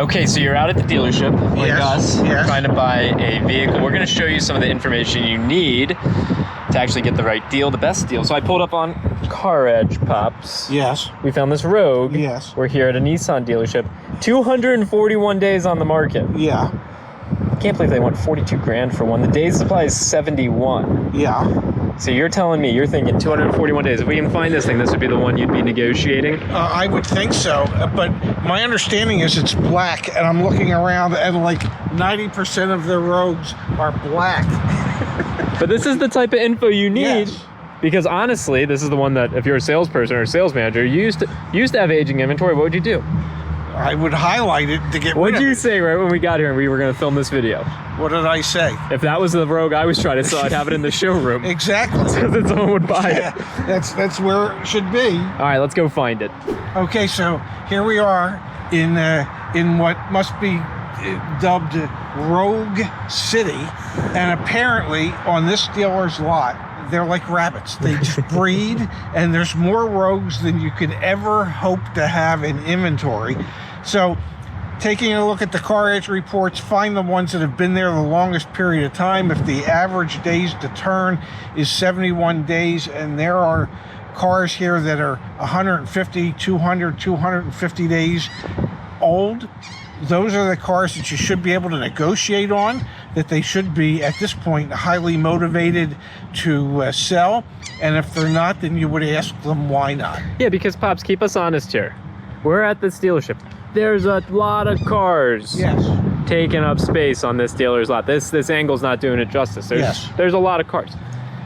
Okay, so you're out at the dealership, like us, trying to buy a vehicle. We're going to show you some of the information you need to actually get the right deal, the best deal. So I pulled up on CarEdge, Pops. Yes. We found this Rogue. Yes. We're here at a Nissan dealership. 241 days on the market. Yeah. Can't believe they want 42 grand for one. The days supply is 71. Yeah. So you're telling me, you're thinking 241 days. If we can find this thing, this would be the one you'd be negotiating? I would think so, but my understanding is it's black, and I'm looking around and like 90% of the Rogues are black. But this is the type of info you need. Yes. Because honestly, this is the one that if you're a salesperson or a sales manager, you used to have aging inventory, what would you do? I would highlight it to get rid of it. What did you say right when we got here and we were going to film this video? What did I say? If that was the Rogue I was trying to sell, I'd have it in the showroom. Exactly. So that someone would buy it. That's where it should be. All right, let's go find it. Okay, so here we are in what must be dubbed Rogue City, and apparently on this dealer's lot, they're like rabbits. They just breed, and there's more Rogues than you could ever hope to have in inventory. So taking a look at the CarEdge reports, find the ones that have been there the longest period of time. If the average days to turn is 71 days, and there are cars here that are 150, 200, 250 days old, those are the cars that you should be able to negotiate on, that they should be, at this point, highly motivated to sell. And if they're not, then you would ask them why not. Yeah, because Pops, keep us honest here. We're at this dealership. There's a lot of cars taking up space on this dealer's lot. This angle's not doing it justice. There's a lot of cars.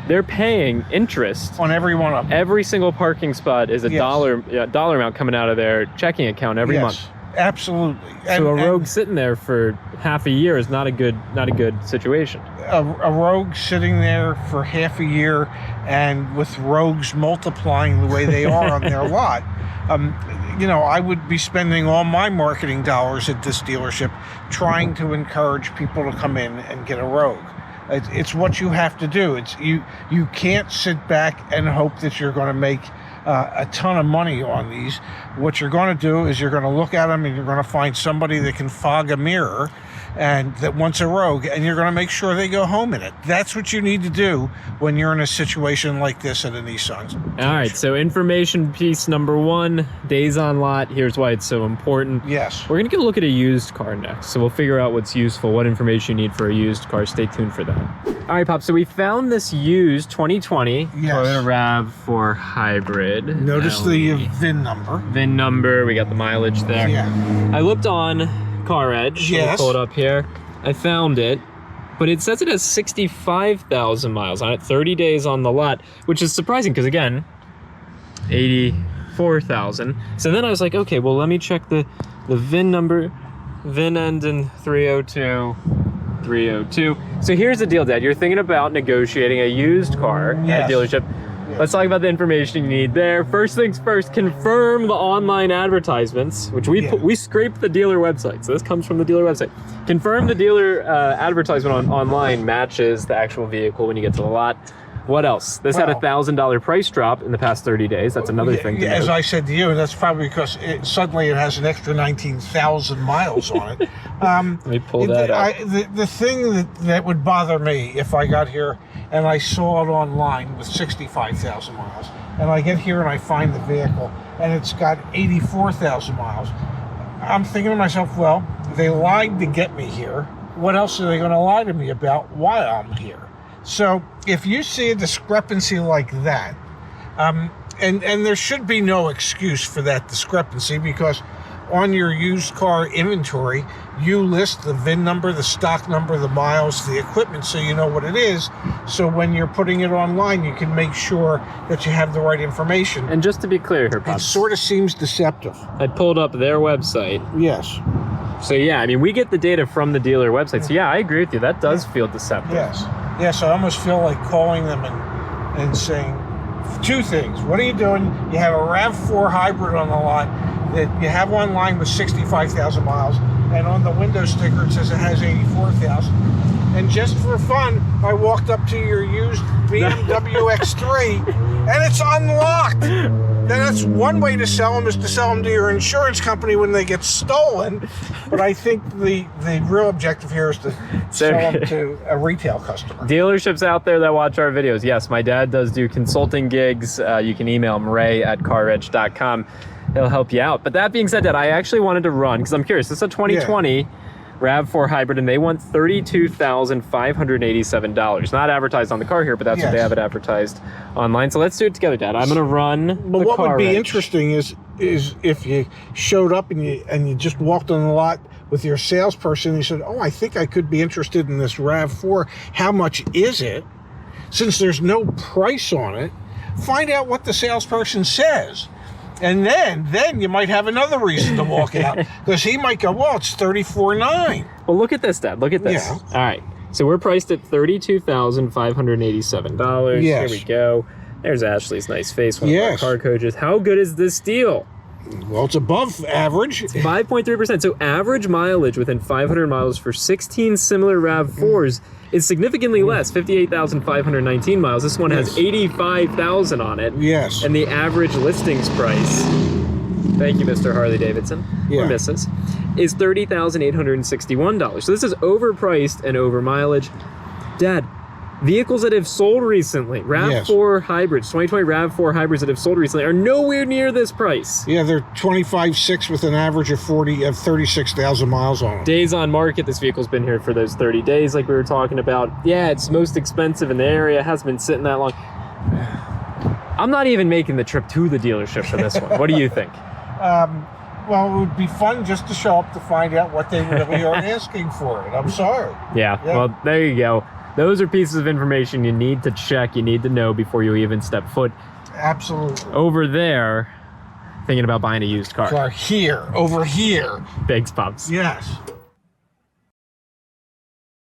They're paying interest on every one of them. Every single parking spot is a dollar amount coming out of their checking account every month. Absolutely. So a Rogue sitting there for half a year is not a good situation. A Rogue sitting there for half a year, and with Rogues multiplying the way they are on their lot, you know, I would be spending all my marketing dollars at this dealership trying to encourage people to come in and get a Rogue. It's what you have to do. You can't sit back and hope that you're going to make a ton of money on these. What you're going to do is you're going to look at them and you're going to find somebody that can fog a mirror and that wants a Rogue, and you're going to make sure they go home in it. That's what you need to do when you're in a situation like this at a Nissan. All right, so information piece number one, days on lot. Here's why it's so important. Yes. We're going to go look at a used car next, so we'll figure out what's useful, what information you need for a used car. Stay tuned for that. All right, Pop, so we found this used 2020 Toyota RAV4 Hybrid. Notice the VIN number. VIN number, we got the mileage there. Yeah. I looked on CarEdge. Yes. Pull it up here. I found it, but it says it has 65,000 miles on it, 30 days on the lot, which is surprising because, again, 84,000. So then I was like, okay, well, let me check the VIN number. VIN ends in 302. 302. So here's the deal, Dad. You're thinking about negotiating a used car at a dealership. Let's talk about the information you need there. First things first, confirm the online advertisements, which we scraped the dealer website. So this comes from the dealer website. Confirm the dealer advertisement online matches the actual vehicle when you get to the lot. What else? This had a $1,000 price drop in the past 30 days. That's another thing. As I said to you, that's probably because suddenly it has an extra 19,000 miles on it. Let me pull that up. The thing that would bother me if I got here and I saw it online with 65,000 miles, and I get here and I find the vehicle and it's got 84,000 miles, I'm thinking to myself, well, they lied to get me here. What else are they going to lie to me about why I'm here? So if you see a discrepancy like that, and there should be no excuse for that discrepancy, because on your used car inventory, you list the VIN number, the stock number, the miles, the equipment, so you know what it is. So when you're putting it online, you can make sure that you have the right information. And just to be clear here, Pops, it sort of seems deceptive. I pulled up their website. Yes. So yeah, I mean, we get the data from the dealer website. So yeah, I agree with you. That does feel deceptive. Yes. Yes, I almost feel like calling them and saying two things. What are you doing? You have a RAV4 hybrid on the lot that you have online with 65,000 miles, and on the window sticker it says it has 84,000. And just for fun, I walked up to your used BMW X3 and it's unlocked. That's one way to sell them, is to sell them to your insurance company when they get stolen. But I think the real objective here is to sell them to a retail customer. Dealerships out there that watch our videos, yes, my dad does do consulting gigs. You can email him, ray@caredge.com. He'll help you out. But that being said, Dad, I actually wanted to run, because I'm curious, this is a 2020 RAV4 hybrid, and they want $32,587. Not advertised on the car here, but that's what they have it advertised online. So let's do it together, Dad. I'm going to run But what would be interesting is if you showed up and you just walked on the lot with your salesperson and you said, oh, I think I could be interested in this RAV4. How much is it? Since there's no price on it, find out what the salesperson says. And then you might have another reason to walk out, because he might go, well, it's $34,900. Well, look at this, Dad. Look at this. Yeah. All right. So we're priced at $32,587. Yes. Here we go. There's Ashley's nice face, one of our car coaches. How good is this deal? Well, it's above average. 5.3%. So average mileage within 500 miles for 16 similar RAV4s is significantly less, 58,519 miles. This one has 85,000 on it. Yes. And the average listings price, thank you, Mr. Harley Davidson, or Mrs., is $30,861. So this is overpriced and over mileage. Dad, vehicles that have sold recently, RAV4 hybrids, 2020 RAV4 hybrids that have sold recently are nowhere near this price. Yeah, they're 25.6 with an average of 36,000 miles on them. Days on market, this vehicle's been here for those 30 days like we were talking about. Yeah, it's most expensive in the area, hasn't been sitting that long. I'm not even making the trip to the dealership for this one. What do you think? Well, it would be fun just to show up to find out what they really are asking for it. I'm sorry. Yeah, well, there you go. Those are pieces of information you need to check, you need to know before you even step foot over there thinking about buying a used car. Over here. Big bumps. Yes.